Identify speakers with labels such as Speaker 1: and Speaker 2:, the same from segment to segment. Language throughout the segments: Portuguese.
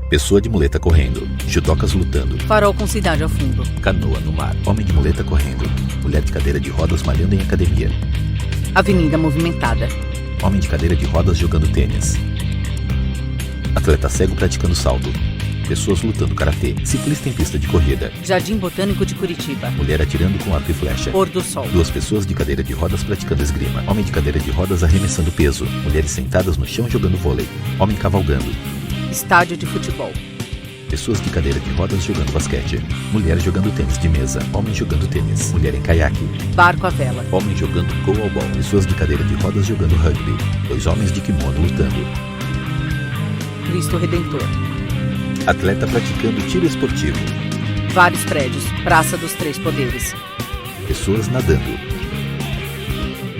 Speaker 1: Pessoa de muleta correndo. Judocas lutando.
Speaker 2: Farol com cidade ao fundo.
Speaker 1: Canoa no mar. Homem de muleta correndo. Mulher de cadeira de rodas malhando em academia.
Speaker 2: Avenida movimentada.
Speaker 1: Homem de cadeira de rodas jogando tênis. Atleta cego praticando salto. Pessoas lutando karatê. Ciclista em pista de corrida.
Speaker 2: Jardim Botânico de Curitiba.
Speaker 1: Mulher atirando com arco e flecha.
Speaker 2: Pôr do sol.
Speaker 1: Duas pessoas de cadeira de rodas praticando esgrima. Homem de cadeira de rodas arremessando peso. Mulheres sentadas no chão jogando vôlei. Homem cavalgando.
Speaker 2: Estádio de futebol.
Speaker 1: Pessoas de cadeira de rodas jogando basquete. Mulher jogando tênis de mesa. Homem jogando tênis. Mulher em caiaque.
Speaker 2: Barco à vela.
Speaker 1: Homem jogando goalball. Pessoas de cadeira de rodas jogando rugby. Dois homens de kimono lutando.
Speaker 2: Cristo Redentor.
Speaker 1: Atleta praticando tiro esportivo.
Speaker 2: Vários prédios. Praça dos Três Poderes.
Speaker 1: Pessoas nadando.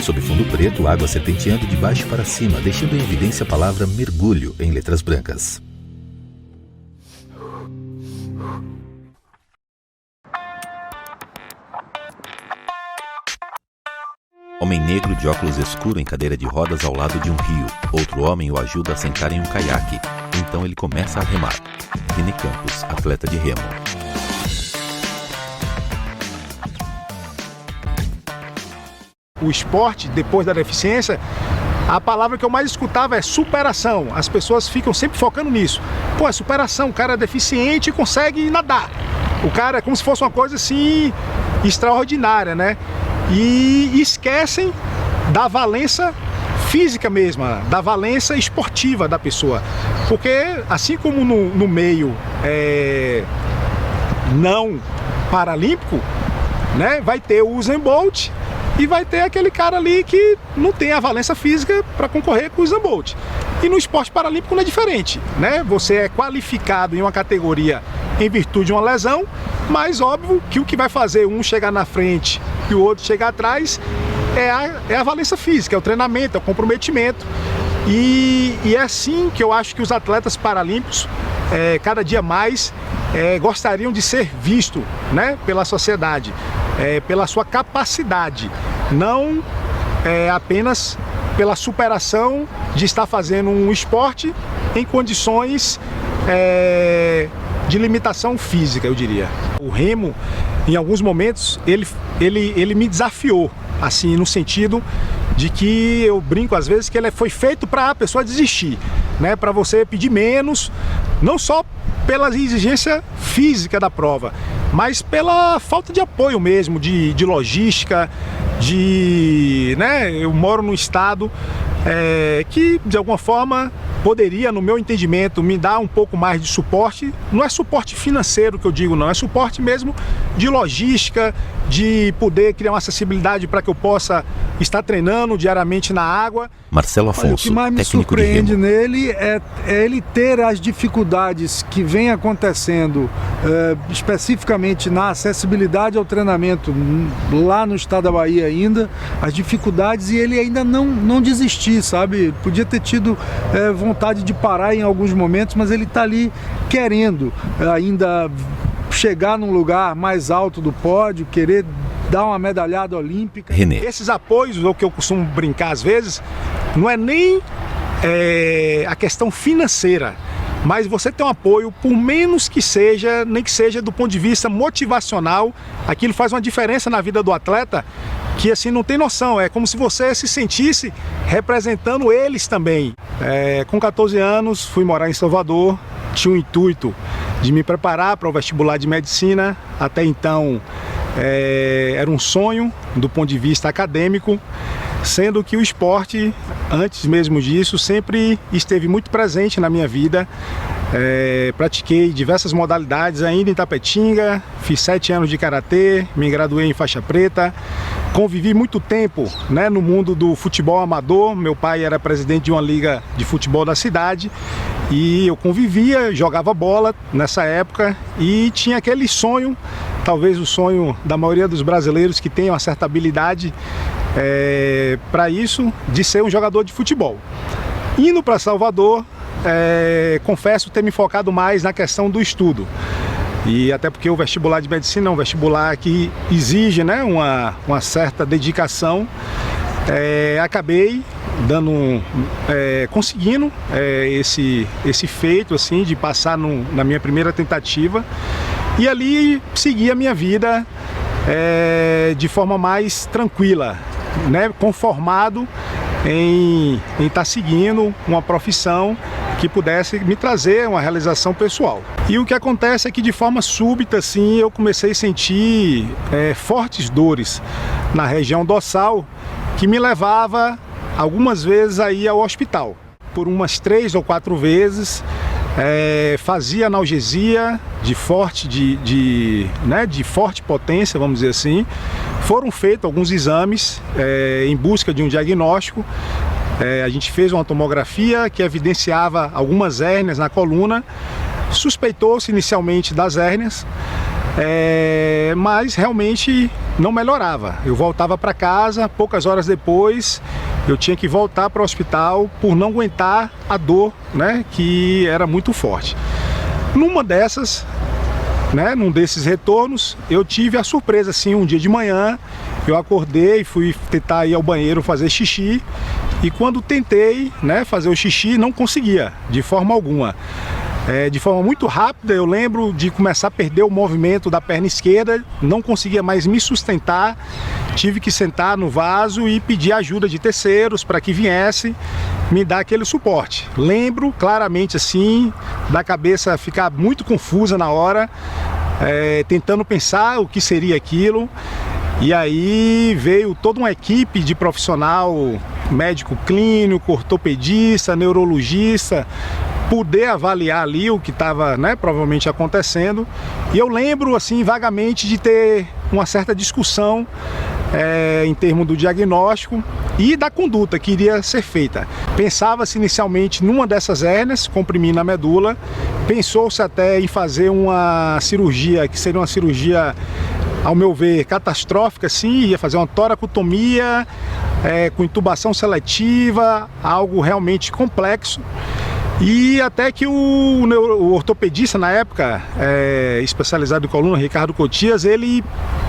Speaker 1: Sob fundo preto, água serpenteando de baixo para cima, deixando em evidência a palavra mergulho em letras brancas. Homem negro de óculos escuro em cadeira de rodas ao lado de um rio. Outro homem o ajuda a sentar em um caiaque. Então ele começa a remar. René Campos, atleta de remo.
Speaker 3: O esporte, depois da deficiência, a palavra que eu mais escutava é superação. As pessoas ficam sempre focando nisso. Pô, é superação, o cara é deficiente e consegue nadar. O cara é como se fosse uma coisa assim extraordinária, né? E esquecem da valência física mesmo, da valência esportiva da pessoa. Porque assim como no meio não paralímpico, né, vai ter o Usain Bolt e vai ter aquele cara ali que não tem a valência física para concorrer com o Usain Bolt. E no esporte paralímpico não é diferente, né? Você é qualificado em uma categoria em virtude de uma lesão, mas óbvio que o que vai fazer um chegar na frente e o outro chegar atrás é a valência física, é o treinamento, é o comprometimento. E é assim que eu acho que os atletas paralímpicos, cada dia mais, gostariam de ser vistos, né, pela sociedade, pela sua capacidade, não apenas pela superação de estar fazendo um esporte em condições de limitação física, eu diria. O remo, em alguns momentos, ele me desafiou, assim, no sentido de que eu brinco às vezes que ele foi feito para a pessoa desistir, né? Para você pedir menos, não só pela exigência física da prova, mas pela falta de apoio mesmo, de logística, né? Eu moro num estado que, de alguma forma, poderia, no meu entendimento, me dar um pouco mais de suporte. Não é suporte financeiro que eu digo, não. É suporte mesmo de logística, de poder criar uma acessibilidade para que eu possa estar treinando diariamente na água.
Speaker 1: Marcelo Afonso,
Speaker 4: o que mais me
Speaker 1: técnico
Speaker 4: surpreende
Speaker 1: de remo.
Speaker 4: nele é ele ter as dificuldades que vem acontecendo, especificamente na acessibilidade ao treinamento lá no estado da Bahia ainda, as dificuldades, e ele ainda não desistir, sabe? Podia ter tido vontade de parar em alguns momentos, mas ele está ali querendo ainda chegar num lugar mais alto do pódio, querer dar uma medalhada olímpica.
Speaker 1: René.
Speaker 3: Esses apoios, o que eu costumo brincar às vezes, não é nem a questão financeira, mas você tem um apoio, por menos que seja, nem que seja do ponto de vista motivacional, aquilo faz uma diferença na vida do atleta que assim não tem noção, é como se você se sentisse representando eles também. Com 14 anos fui morar em Salvador, tinha o intuito de me preparar para o vestibular de medicina. Até então era um sonho do ponto de vista acadêmico, sendo que o esporte, antes mesmo disso, sempre esteve muito presente na minha vida. Pratiquei diversas modalidades ainda em Tapetinga, fiz 7 anos de karatê, me graduei em faixa preta, convivi muito tempo, né, no mundo do futebol amador. Meu pai era presidente de uma liga de futebol da cidade e eu convivia, jogava bola nessa época e tinha aquele sonho, talvez o sonho da maioria dos brasileiros que tem uma certa habilidade para isso, de ser um jogador de futebol. Indo para Salvador, confesso ter me focado mais na questão do estudo. E até porque o vestibular de medicina é um vestibular que exige, né, uma certa dedicação. acabei conseguindo esse feito assim, de passar na minha primeira tentativa, e ali segui a minha vida de forma mais tranquila, né? Conformado em estar seguindo uma profissão que pudesse me trazer uma realização pessoal. E o que acontece é que de forma súbita assim, eu comecei a sentir fortes dores na região dorsal, que me levava algumas vezes a ir ao hospital. Por umas 3 ou 4 vezes, fazia analgesia de forte potência, vamos dizer assim. Foram feitos alguns exames em busca de um diagnóstico. A gente fez uma tomografia que evidenciava algumas hérnias na coluna. Suspeitou-se inicialmente das hérnias, mas realmente não melhorava. Eu voltava para casa, poucas horas depois eu tinha que voltar para o hospital por não aguentar a dor, né, que era muito forte. Numa dessas, num desses retornos, eu tive a surpresa assim, um dia de manhã, eu acordei, fui tentar ir ao banheiro fazer xixi, e quando tentei, fazer o xixi, não conseguia, de forma alguma. De forma muito rápida, eu lembro de começar a perder o movimento da perna esquerda, não conseguia mais me sustentar, tive que sentar no vaso e pedir ajuda de terceiros para que viesse me dar aquele suporte. Lembro claramente assim, da cabeça ficar muito confusa na hora, tentando pensar o que seria aquilo. E aí veio toda uma equipe de profissional, médico clínico, ortopedista, neurologista, poder avaliar ali o que estava provavelmente acontecendo. E eu lembro assim vagamente de ter uma certa discussão em termos do diagnóstico e da conduta que iria ser feita. Pensava-se inicialmente numa dessas hérnias, comprimindo a medula, pensou-se até em fazer uma cirurgia, que seria uma cirurgia, ao meu ver, catastrófica, sim, ia fazer uma toracotomia com intubação seletiva, algo realmente complexo. E até que o ortopedista na época, especializado em coluna, Ricardo Cotias, ele,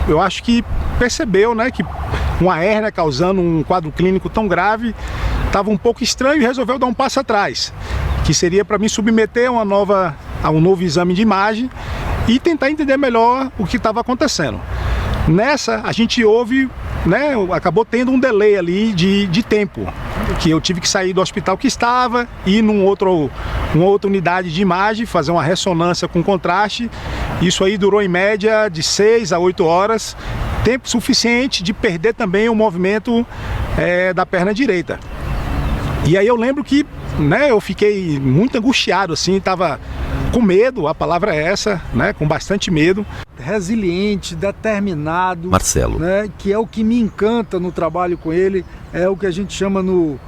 Speaker 3: eu acho que percebeu, que uma hérnia causando um quadro clínico tão grave estava um pouco estranho e resolveu dar um passo atrás, que seria para me submeter a um novo exame de imagem e tentar entender melhor o que estava acontecendo. Nessa, a gente acabou tendo um delay ali de tempo, que eu tive que sair do hospital que estava, ir numa outra unidade de imagem, fazer uma ressonância com contraste. Isso aí durou em média de 6 a 8 horas, tempo suficiente de perder também o movimento da perna direita. E aí eu lembro que eu fiquei muito angustiado, assim, estava com medo, a palavra é essa, com bastante medo.
Speaker 4: Resiliente, determinado,
Speaker 1: Marcelo,
Speaker 4: que é o que me encanta no trabalho com ele, é o que a gente chama no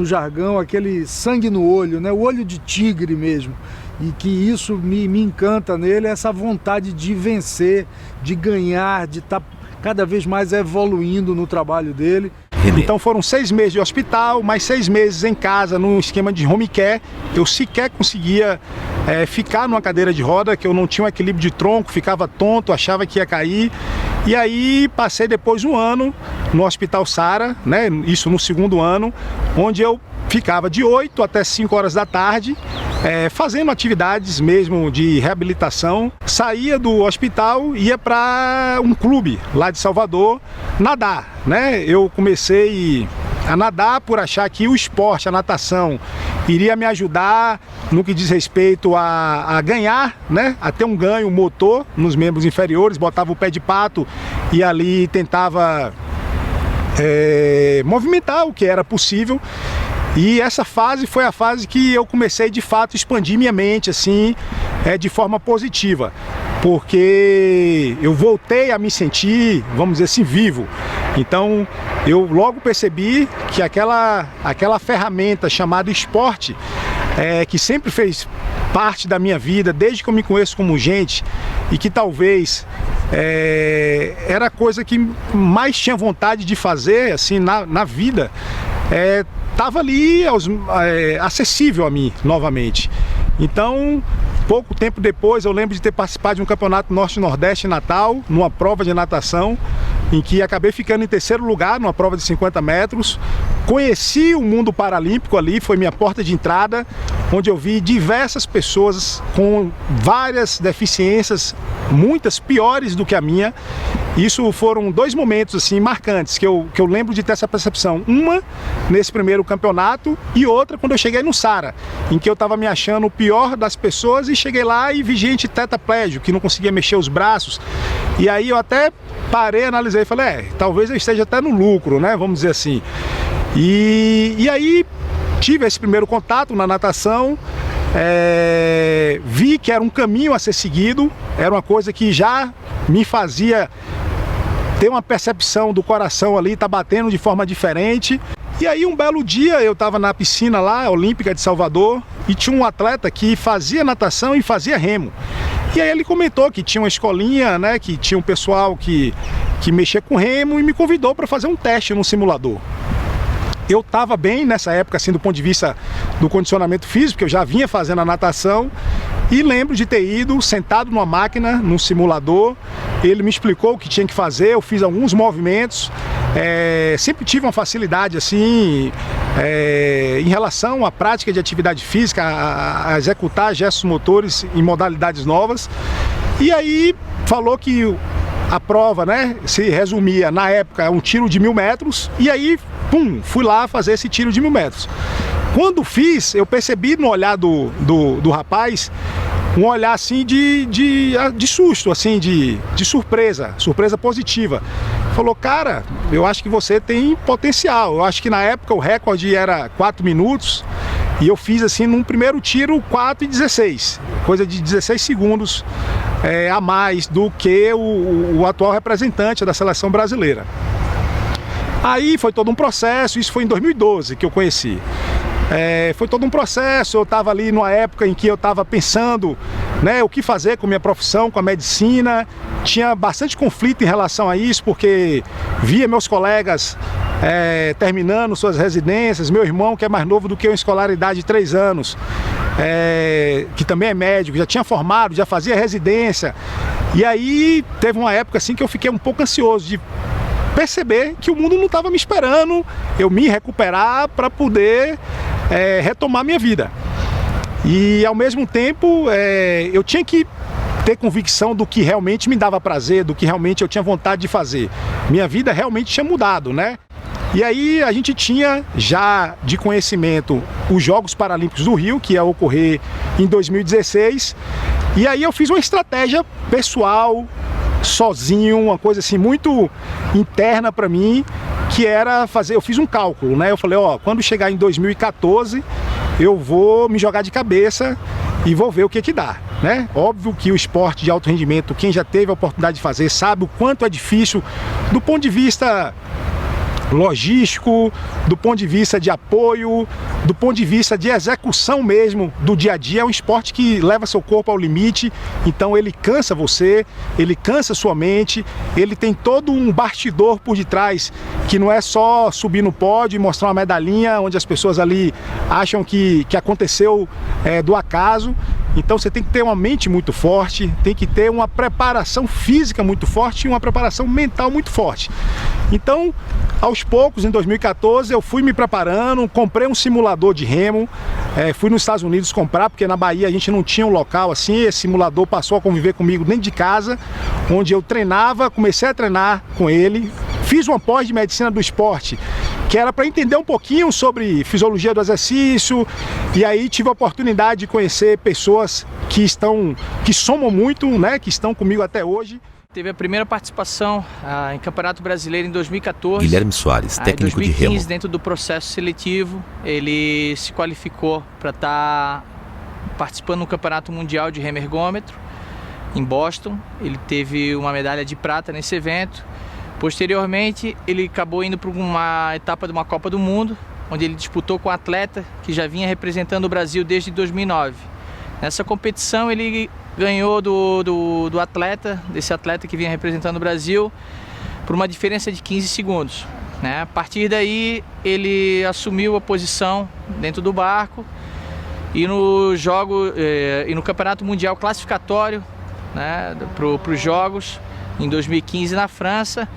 Speaker 4: jargão, aquele sangue no olho, o olho de tigre mesmo, e que isso me encanta nele, essa vontade de vencer, de ganhar, de estar cada vez mais evoluindo no trabalho dele.
Speaker 3: Então foram 6 meses de hospital, mais 6 meses em casa, num esquema de home care. Eu sequer conseguia ficar numa cadeira de roda, que eu não tinha um equilíbrio de tronco, ficava tonto, achava que ia cair. E aí passei depois um ano no Hospital Sara, isso no 2º ano, onde eu ficava de 8 até 5 horas da tarde, fazendo atividades mesmo de reabilitação. Saía do hospital, ia para um clube lá de Salvador nadar, Eu comecei a nadar por achar que o esporte, a natação, iria me ajudar no que diz respeito a ganhar, a ter um ganho motor nos membros inferiores. Botava o pé de pato e ali tentava movimentar o que era possível. E essa fase foi a fase que eu comecei de fato a expandir minha mente assim, de forma positiva, porque eu voltei a me sentir, vamos dizer assim, vivo. Então eu logo percebi que aquela ferramenta chamada esporte, que sempre fez parte da minha vida, desde que eu me conheço como gente, e que talvez era a coisa que mais tinha vontade de fazer assim na vida, estava ali acessível a mim novamente. Então, pouco tempo depois, eu lembro de ter participado de um campeonato Norte-Nordeste em Natal, numa prova de natação, em que acabei ficando em terceiro lugar numa prova de 50 metros. Conheci o mundo paralímpico ali, foi minha porta de entrada, onde eu vi diversas pessoas com várias deficiências, muitas piores do que a minha. Isso foram 2 momentos assim marcantes que eu lembro de ter essa percepção. Uma nesse primeiro campeonato e outra quando eu cheguei no Sara, em que eu estava me achando o pior das pessoas e cheguei lá e vi gente tetraplégico, que não conseguia mexer os braços. E aí eu até parei, analisei e falei, talvez eu esteja até no lucro, né? Vamos dizer assim. E aí tive esse primeiro contato na natação, vi que era um caminho a ser seguido, era uma coisa que já me fazia ter uma percepção do coração ali, tá batendo de forma diferente. E aí um belo dia eu estava na piscina lá, olímpica de Salvador, e tinha um atleta que fazia natação e fazia remo. E aí ele comentou que tinha uma escolinha, né, que tinha um pessoal que mexia com remo e me convidou para fazer um teste no simulador. Eu estava bem nessa época, assim, do ponto de vista do condicionamento físico, porque eu já vinha fazendo a natação, e lembro de ter ido sentado numa máquina, num simulador. Ele me explicou o que tinha que fazer, eu fiz alguns movimentos, sempre tive uma facilidade assim, em relação à prática de atividade física, a executar gestos motores em modalidades novas. E aí falou que a prova, né, se resumia na época a um tiro de 1000 metros, e aí, fui lá fazer esse tiro de 1000 metros. Quando fiz, eu percebi no olhar do rapaz, um olhar assim de susto, assim, de surpresa positiva. Falou, cara, eu acho que você tem potencial. Eu acho que na época o recorde era 4 minutos, e eu fiz assim, num primeiro tiro, 4:16, coisa de 16 segundos a mais do que o atual representante da seleção brasileira. Aí foi todo um processo, isso foi em 2012 que eu conheci. Foi todo um processo, eu estava ali numa época em que eu estava pensando, né, o que fazer com minha profissão, com a medicina. Tinha bastante conflito em relação a isso, porque via meus colegas terminando suas residências, meu irmão, que é mais novo do que eu em escolaridade de 3 anos, que também é médico, já tinha formado, já fazia residência. E aí teve uma época assim que eu fiquei um pouco ansioso de perceber que o mundo não estava me esperando, eu me recuperar para poder retomar minha vida. E ao mesmo tempo eu tinha que ter convicção do que realmente me dava prazer, do que realmente eu tinha vontade de fazer. Minha vida realmente tinha mudado, né? E aí a gente tinha já de conhecimento os Jogos Paralímpicos do Rio, que ia ocorrer em 2016. E aí eu fiz uma estratégia pessoal, sozinho, uma coisa assim muito interna para mim, que era eu fiz um cálculo, né? Eu falei, quando chegar em 2014, eu vou me jogar de cabeça e vou ver o que dá, né? Óbvio que o esporte de alto rendimento, quem já teve a oportunidade de fazer, sabe o quanto é difícil do ponto de vista logístico, do ponto de vista de apoio, do ponto de vista de execução mesmo do dia a dia. É um esporte que leva seu corpo ao limite, então ele cansa você, ele cansa sua mente, ele tem todo um bastidor por detrás, que não é só subir no pódio e mostrar uma medalhinha, onde as pessoas ali acham que aconteceu do acaso. Então você tem que ter uma mente muito forte, tem que ter uma preparação física muito forte e uma preparação mental muito forte. Então, aos poucos, em 2014, eu fui me preparando, comprei um simulador de remo, fui nos Estados Unidos comprar, porque na Bahia a gente não tinha um local assim. Esse simulador passou a conviver comigo dentro de casa, onde eu treinava, comecei a treinar com ele, fiz uma pós de medicina do esporte, que era para entender um pouquinho sobre fisiologia do exercício, e aí tive a oportunidade de conhecer pessoas que somam muito, né, que estão comigo até hoje.
Speaker 5: Teve a primeira participação em Campeonato Brasileiro em 2014.
Speaker 1: Guilherme Soares, técnico de remo.
Speaker 5: Em 2015, dentro do processo seletivo, ele se qualificou para estar participando do Campeonato Mundial de Remo Ergômetro em Boston. Ele teve uma medalha de prata nesse evento. Posteriormente, ele acabou indo para uma etapa de uma Copa do Mundo, onde ele disputou com um atleta que já vinha representando o Brasil desde 2009. Nessa competição, ele ganhou desse atleta que vinha representando o Brasil, por uma diferença de 15 segundos. Né? A partir daí, ele assumiu a posição dentro do barco, e no Campeonato Mundial Classificatório, né, para os Jogos, em 2015 na França,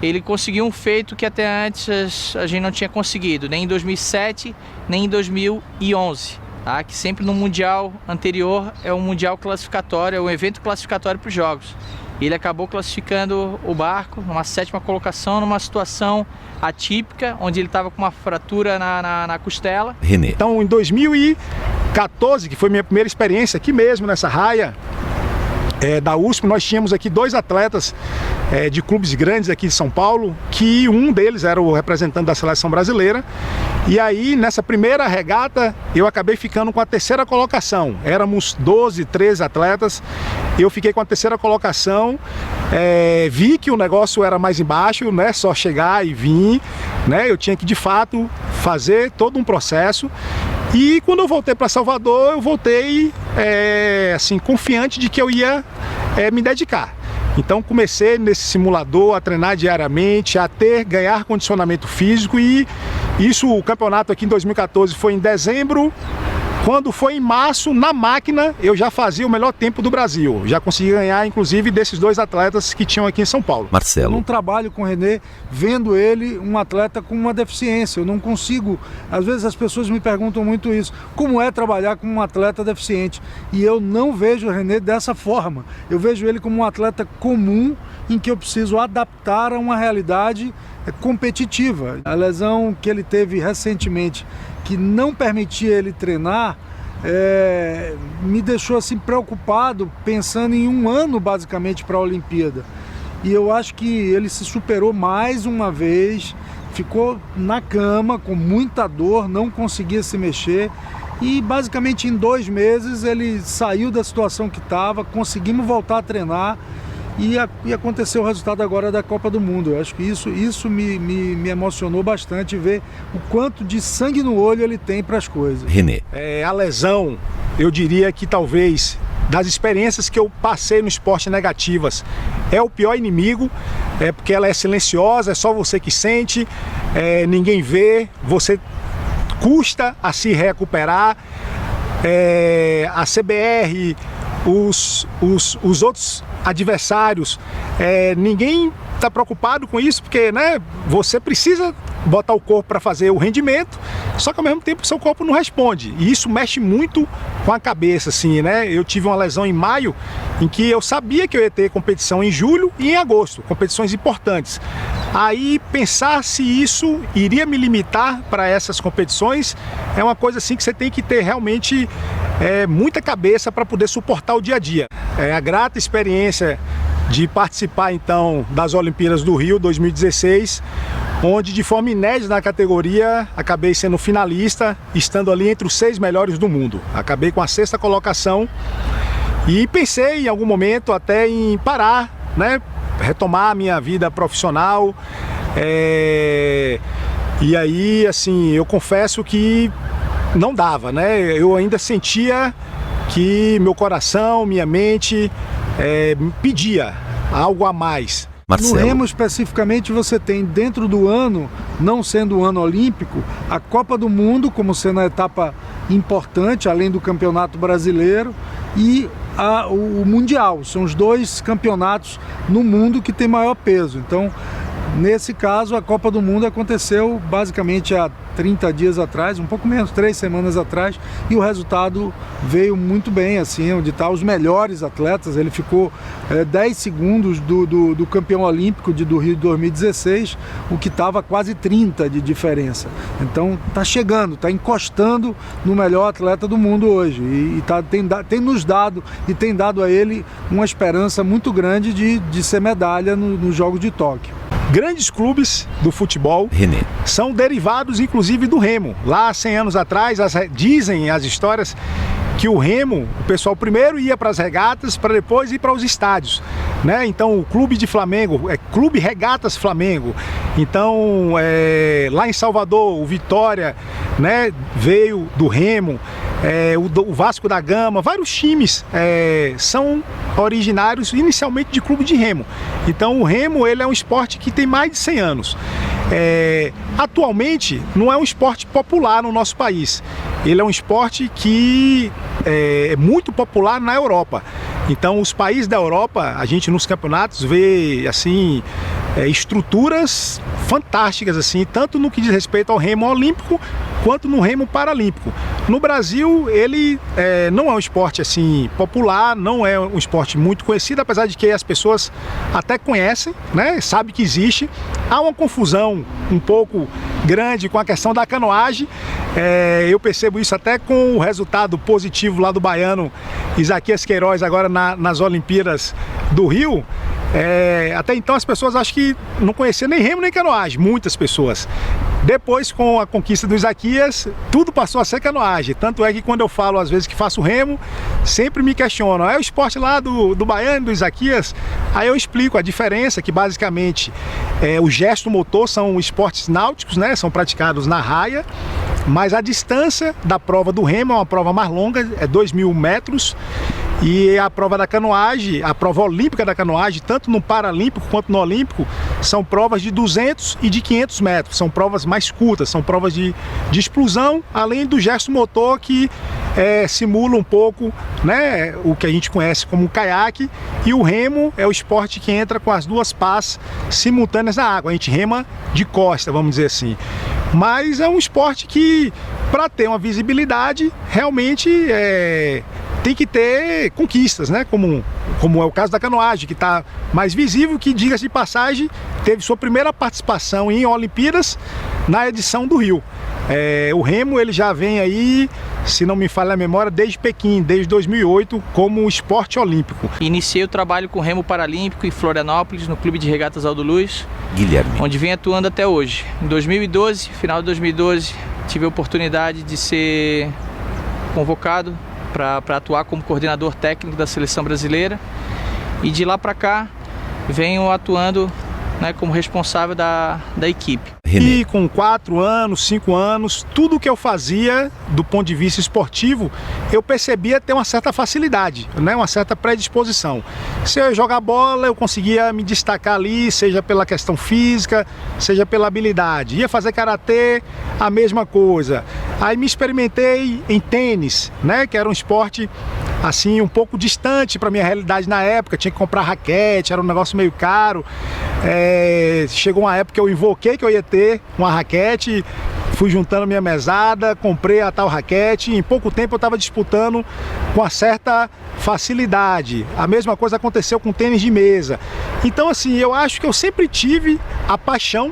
Speaker 5: ele conseguiu um feito que até antes a gente não tinha conseguido, nem em 2007, nem em 2011. Tá? Que sempre no Mundial anterior é um Mundial classificatório, é um evento classificatório para os Jogos. Ele acabou classificando o barco numa 7ª colocação, numa situação atípica, onde ele estava com uma fratura na costela.
Speaker 1: René.
Speaker 3: Então, em 2014, que foi minha primeira experiência aqui mesmo, nessa raia da USP, nós tínhamos aqui 2 atletas de clubes grandes aqui de São Paulo, que um deles era o representante da seleção brasileira. E aí, nessa primeira regata, eu acabei ficando com a 3ª colocação. Éramos 12, 13 atletas, eu fiquei com a 3ª colocação. Vi que o negócio era mais embaixo, né? Só chegar e vir, né? Eu tinha que, de fato, fazer todo um processo. E quando eu voltei para Salvador, eu voltei assim, confiante de que eu ia me dedicar. Então comecei nesse simulador a treinar diariamente, a ganhar condicionamento físico, e isso, o campeonato aqui em 2014 foi em dezembro. Quando foi em março, na máquina, eu já fazia o melhor tempo do Brasil. Já consegui ganhar, inclusive, desses 2 atletas que tinham aqui em São Paulo.
Speaker 1: Marcelo.
Speaker 4: Eu não trabalho com o René vendo ele um atleta com uma deficiência. Eu não consigo. Às vezes as pessoas me perguntam muito isso. Como é trabalhar com um atleta deficiente? E eu não vejo o René dessa forma. Eu vejo ele como um atleta comum em que eu preciso adaptar a uma realidade competitiva. A lesão que ele teve recentemente, que não permitia ele treinar, me deixou assim preocupado, pensando em um ano basicamente para a Olimpíada. E eu acho que ele se superou mais uma vez, ficou na cama com muita dor, não conseguia se mexer, e basicamente em 2 meses ele saiu da situação que estava, conseguimos voltar a treinar. E aconteceu o resultado agora da Copa do Mundo. Eu acho que isso me emocionou bastante, ver o quanto de sangue no olho ele tem para as coisas.
Speaker 1: René.
Speaker 3: A lesão, eu diria que talvez, das experiências que eu passei no esporte negativas, é o pior inimigo, porque ela é silenciosa, é só você que sente, ninguém vê, você custa a se recuperar. A CBR, os outros adversários, ninguém está preocupado com isso, porque, né, você precisa botar o corpo para fazer o rendimento, só que ao mesmo tempo o seu corpo não responde, e isso mexe muito com a cabeça, assim, né? Eu tive uma lesão em maio, em que eu sabia que eu ia ter competição em julho e em agosto, competições importantes. Aí pensar se isso iria me limitar para essas competições é uma coisa assim que você tem que ter realmente muita cabeça para poder suportar o dia a dia. A grata experiência de participar então das Olimpíadas do Rio 2016, onde de forma inédita na categoria acabei sendo finalista, estando ali entre os 6 melhores do mundo. Acabei com a 6ª colocação e pensei em algum momento até em parar, né, retomar a minha vida profissional. E aí, assim, eu confesso que não dava, né? Eu ainda sentia que meu coração, minha mente pedia algo a mais.
Speaker 1: Marcelo.
Speaker 4: No remo especificamente, você tem dentro do ano, não sendo o ano olímpico, a Copa do Mundo como sendo a etapa importante, além do Campeonato Brasileiro, e o Mundial. São os 2 campeonatos no mundo que tem maior peso. Então, nesse caso, a Copa do Mundo aconteceu basicamente há 30 dias atrás, um pouco menos, 3 semanas atrás, e o resultado veio muito bem, assim, onde estão os melhores atletas. Ele ficou 10 segundos do campeão olímpico do Rio de 2016, o que estava quase 30 de diferença. Então está chegando, está encostando no melhor atleta do mundo hoje, e tem nos dado e tem dado a ele uma esperança muito grande de ser medalha nos Jogos de Tóquio.
Speaker 3: Grandes clubes do futebol,
Speaker 1: René,
Speaker 3: são derivados inclusive do remo. Lá 100 anos atrás, dizem as histórias que o remo, o pessoal primeiro ia para as regatas para depois ir para os estádios, né? Então o clube de Flamengo é Clube Regatas Flamengo. Então lá em Salvador, o Vitória, né, veio do remo. O Vasco da Gama, vários times são originários inicialmente de clube de remo. Então o remo, ele é um esporte que tem mais de 100 anos. Atualmente não é um esporte popular no nosso país. Ele é um esporte que é muito popular na Europa. Então os países da Europa, a gente nos campeonatos vê assim estruturas fantásticas, assim, tanto no que diz respeito ao remo olímpico quanto no remo paralímpico. No Brasil, ele não é um esporte assim popular, não é um esporte muito conhecido, apesar de que as pessoas até conhecem, né? Sabem que existe. Há uma confusão um pouco grande com a questão da canoagem. Eu percebo isso até com o resultado positivo lá do baiano Isaquias Queiroz agora nas Olimpíadas do Rio. Até então as pessoas acho que não conheciam nem remo nem canoagem, muitas pessoas. Depois, com a conquista do Isaquias, tudo passou a ser canoagem. Tanto é que quando eu falo às vezes que faço remo, sempre me questionam: é o esporte lá do baiano, do Isaquias? Aí eu explico a diferença, que basicamente o gesto motor são esportes náuticos, né? São praticados na raia, mas a distância da prova do remo é uma prova mais longa, é 2.000 metros. E a prova da canoagem, a prova olímpica da canoagem, tanto no Paralímpico quanto no Olímpico, são provas de 200 e de 500 metros. São provas mais curtas, são provas de explosão, além do gesto motor que simula um pouco, né, o que a gente conhece como caiaque. E o remo é o esporte que entra com as duas pás simultâneas na água. A gente rema de costa, vamos dizer assim. Mas é um esporte que, para ter uma visibilidade, realmente tem que ter conquistas, né? Como é o caso da canoagem, que está mais visível, que, diga-se de passagem, teve sua primeira participação em Olimpíadas na edição do Rio. O remo ele já vem aí, se não me falha a memória, desde Pequim, desde 2008, como esporte olímpico.
Speaker 5: Iniciei o trabalho com remo paralímpico em Florianópolis, no Clube de Regatas Aldo Luz,
Speaker 1: Guilherme,
Speaker 5: onde vem atuando até hoje. Em 2012, final de 2012, tive a oportunidade de ser convocado para atuar como coordenador técnico da seleção brasileira, e de lá para cá venho atuando, né, como responsável da equipe.
Speaker 3: E com 4 anos, 5 anos, tudo que eu fazia do ponto de vista esportivo, eu percebia ter uma certa facilidade, né? Uma certa predisposição. Se eu jogar bola, eu conseguia me destacar ali, seja pela questão física, seja pela habilidade. Ia fazer karatê, a mesma coisa. Aí me experimentei em tênis, né? Que era um esporte assim um pouco distante para minha realidade na época. Tinha que comprar raquete, era um negócio meio caro. Chegou uma época que eu invoquei que eu ia ter uma raquete, fui juntando minha mesada, comprei a tal raquete, e em pouco tempo eu estava disputando com uma certa facilidade. A mesma coisa aconteceu com tênis de mesa. Então, assim, eu acho que eu sempre tive a paixão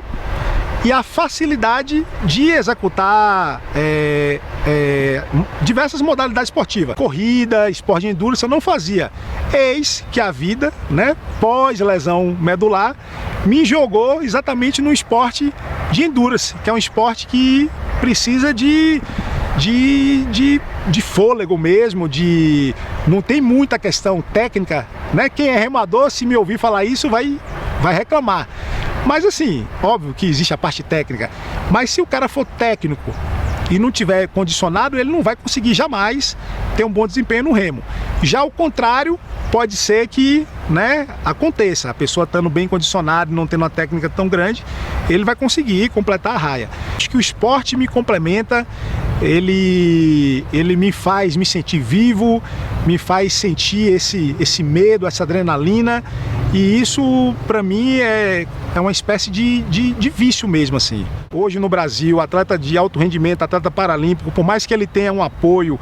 Speaker 3: e a facilidade de executar diversas modalidades esportivas. Corrida, esporte de endurance eu não fazia. Eis que a vida, né, pós-lesão medular, me jogou exatamente no esporte de endurance, que é um esporte que precisa de fôlego mesmo, não tem muita questão técnica, né? Quem é remador, se me ouvir falar isso, vai reclamar. Mas assim, óbvio que existe a parte técnica, mas se o cara for técnico e não tiver condicionado, ele não vai conseguir jamais ter um bom desempenho no remo. Já o contrário pode ser que, né, aconteça. A pessoa estando bem condicionada e não tendo uma técnica tão grande, ele vai conseguir completar a raia. Acho que o esporte me complementa, ele me faz me sentir vivo, me faz sentir esse medo, essa adrenalina, e isso para mim é uma espécie de vício mesmo, assim. Hoje no Brasil, atleta de alto rendimento, atleta paralímpico, por mais que ele tenha um apoio,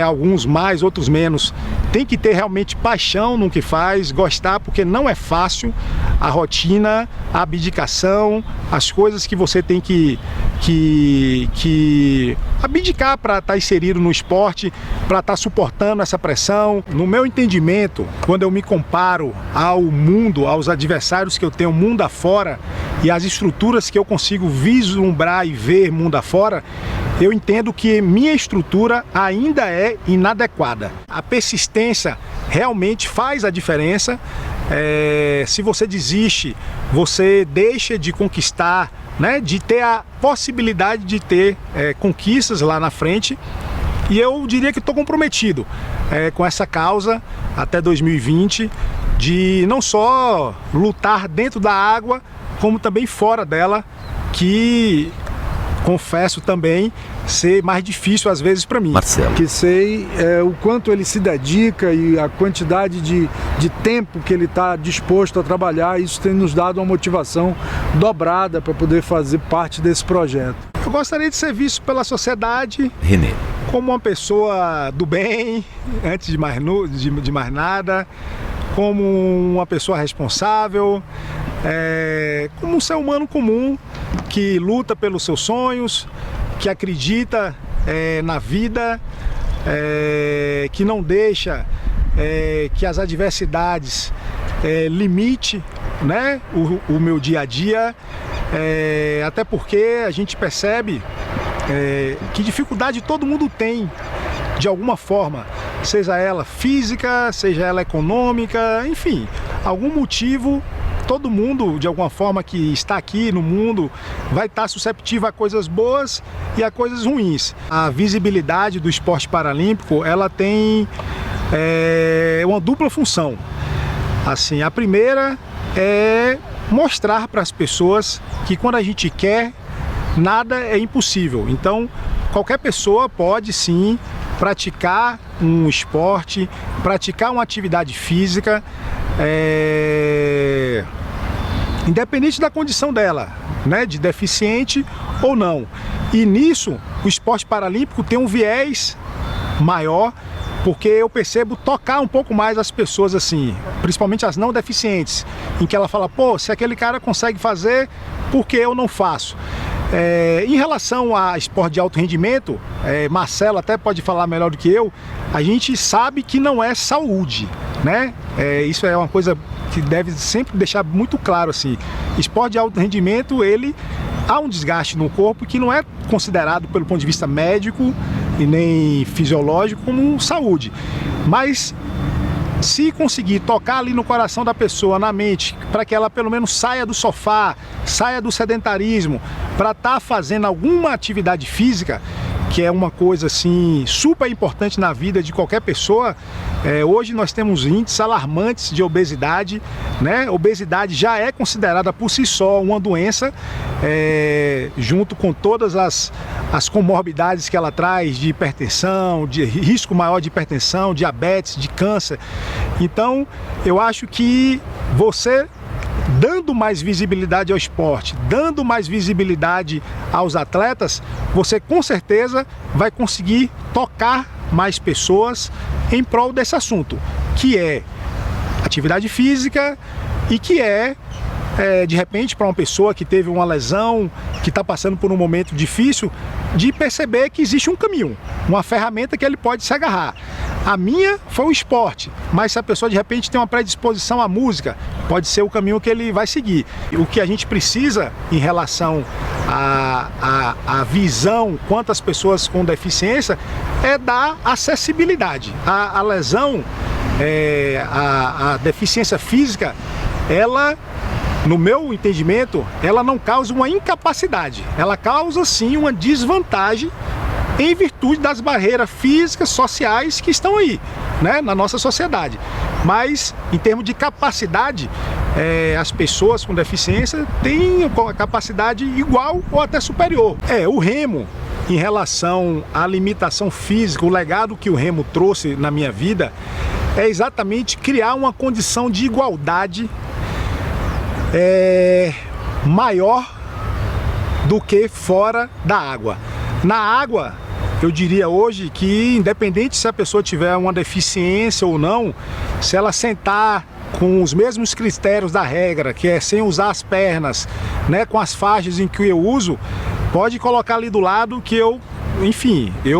Speaker 3: alguns mais, outros menos, tem que ter realmente paixão no que faz, gostar, porque não é fácil a rotina, a abdicação, as coisas que você tem que abdicar para estar inserido no esporte, para estar suportando essa pressão. No meu entendimento, quando eu me comparo ao mundo, aos adversários que eu tenho mundo afora e as estruturas que eu consigo vislumbrar e ver mundo afora, eu entendo que minha estrutura ainda é inadequada. A persistência realmente faz a diferença. Se você desiste, você deixa de conquistar, né, de ter a possibilidade de ter conquistas lá na frente. E eu diria que estou comprometido com essa causa até 2020, de não só lutar dentro da água, como também fora dela, que confesso também ser mais difícil às vezes para mim.
Speaker 1: Marcelo.
Speaker 4: Que sei o quanto ele se dedica e a quantidade de tempo que ele está disposto a trabalhar. Isso tem nos dado uma motivação dobrada para poder fazer parte desse projeto.
Speaker 3: Eu gostaria de ser visto pela sociedade
Speaker 1: Renê.
Speaker 3: como uma pessoa do bem, antes de mais nada, como uma pessoa responsável, como um ser humano comum que luta pelos seus sonhos, que acredita na vida, que não deixa que as adversidades limite, né, o meu dia a dia, até porque a gente percebe que dificuldade todo mundo tem de alguma forma, seja ela física, seja ela econômica, enfim, algum motivo. Todo mundo, de alguma forma, que está aqui no mundo vai estar susceptível a coisas boas e a coisas ruins. A visibilidade do esporte paralímpico, ela tem uma dupla função. Assim, a primeira é mostrar para as pessoas que quando a gente quer, nada é impossível. Então, qualquer pessoa pode sim praticar um esporte, praticar uma atividade física, independente da condição dela, né, de deficiente ou não. E nisso, o esporte paralímpico tem um viés maior, porque eu percebo tocar um pouco mais as pessoas assim, principalmente as não deficientes, em que ela fala, pô, se aquele cara consegue fazer, por que eu não faço? Em relação a esporte de alto rendimento, Marcelo até pode falar melhor do que eu, a gente sabe que não é saúde, né? Isso é uma coisa que deve sempre deixar muito claro assim. Esporte de alto rendimento, há um desgaste no corpo que não é considerado pelo ponto de vista médico e nem fisiológico como saúde. Mas se conseguir tocar ali no coração da pessoa, na mente, para que ela pelo menos saia do sofá, saia do sedentarismo, para estar fazendo alguma atividade física, que é uma coisa assim super importante na vida de qualquer pessoa. Hoje nós temos índices alarmantes de obesidade, né? Obesidade já é considerada por si só uma doença, junto com todas as comorbidades que ela traz de hipertensão, de risco maior de hipertensão, diabetes, de câncer. Então, eu acho que você dando mais visibilidade ao esporte, dando mais visibilidade aos atletas, você com certeza vai conseguir tocar mais pessoas em prol desse assunto, que é atividade física e que de repente, para uma pessoa que teve uma lesão, que está passando por um momento difícil, de perceber que existe um caminho, uma ferramenta que ele pode se agarrar. A minha foi o esporte, mas se a pessoa de repente tem uma predisposição à música, pode ser o caminho que ele vai seguir. O que a gente precisa em relação à visão quanto às pessoas com deficiência é dar acessibilidade. A lesão, a deficiência física, ela, no meu entendimento, ela não causa uma incapacidade, ela causa sim uma desvantagem em virtude das barreiras físicas, sociais que estão aí, né, na nossa sociedade. Mas, em termos de capacidade, as pessoas com deficiência têm a capacidade igual ou até superior. O remo, em relação à limitação física, o legado que o remo trouxe na minha vida, é exatamente criar uma condição de igualdade maior do que fora da água. Na água, eu diria hoje que, independente se a pessoa tiver uma deficiência ou não, se ela sentar com os mesmos critérios da regra, que é sem usar as pernas, né, com as faixas em que eu uso, pode colocar ali do lado que eu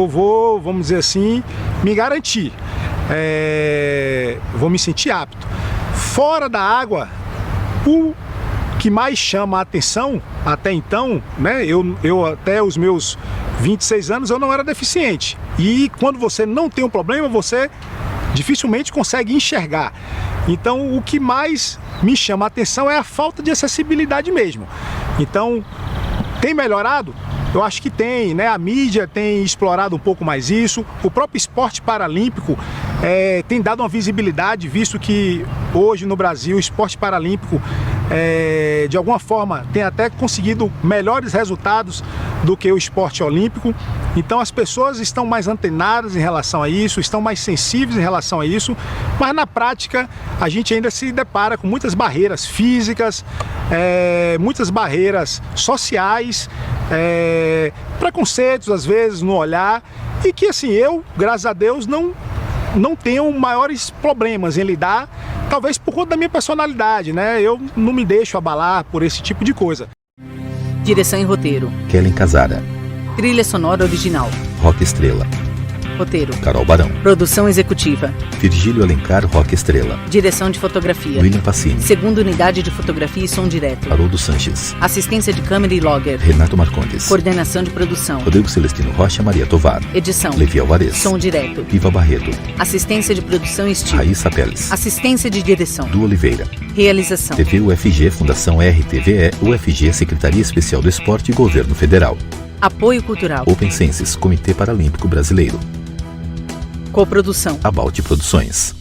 Speaker 3: vou, vamos dizer assim, me garantir. Vou me sentir apto. Fora da água, o que mais chama a atenção, até então, né, eu até os meus 26 anos eu não era deficiente. E quando você não tem um problema, você dificilmente consegue enxergar. Então, o que mais me chama a atenção é a falta de acessibilidade mesmo. Então, tem melhorado? Eu acho que tem, né? A mídia tem explorado um pouco mais isso. O próprio esporte paralímpico tem dado uma visibilidade, visto que hoje no Brasil o esporte paralímpico de alguma forma tem até conseguido melhores resultados do que o esporte olímpico. Então as pessoas estão mais antenadas em relação a isso, estão mais sensíveis em relação a isso, mas na prática a gente ainda se depara com muitas barreiras físicas, muitas barreiras sociais, preconceitos às vezes no olhar, e que assim, eu, graças a Deus, não tenho maiores problemas em lidar, talvez por conta da minha personalidade, né? Eu não me deixo abalar por esse tipo de coisa.
Speaker 2: Direção e roteiro.
Speaker 1: Kellen Casara.
Speaker 2: Trilha sonora original.
Speaker 1: Rock Estrela.
Speaker 2: Roteiro.
Speaker 1: Carol Barão.
Speaker 2: Produção executiva.
Speaker 1: Virgílio Alencar Rock Estrela.
Speaker 2: Direção de fotografia.
Speaker 1: William Pacini.
Speaker 2: Segunda unidade de fotografia e som direto.
Speaker 1: Haroldo Sanches.
Speaker 2: Assistência de câmera e logger.
Speaker 1: Renato Marcondes.
Speaker 2: Coordenação de produção.
Speaker 1: Rodrigo Celestino Rocha Maria Tovar.
Speaker 2: Edição.
Speaker 1: Levi Alvarez.
Speaker 2: Som direto.
Speaker 1: Iva Barreto.
Speaker 2: Assistência de produção e estilo.
Speaker 1: Raíssa Teles.
Speaker 2: Assistência de direção.
Speaker 1: Du Oliveira.
Speaker 2: Realização.
Speaker 1: TV UFG Fundação RTVE UFG Secretaria Especial do Esporte e Governo Federal.
Speaker 2: Apoio cultural.
Speaker 1: Open Census Comitê Paralímpico Brasileiro.
Speaker 2: Coprodução.
Speaker 1: About Produções.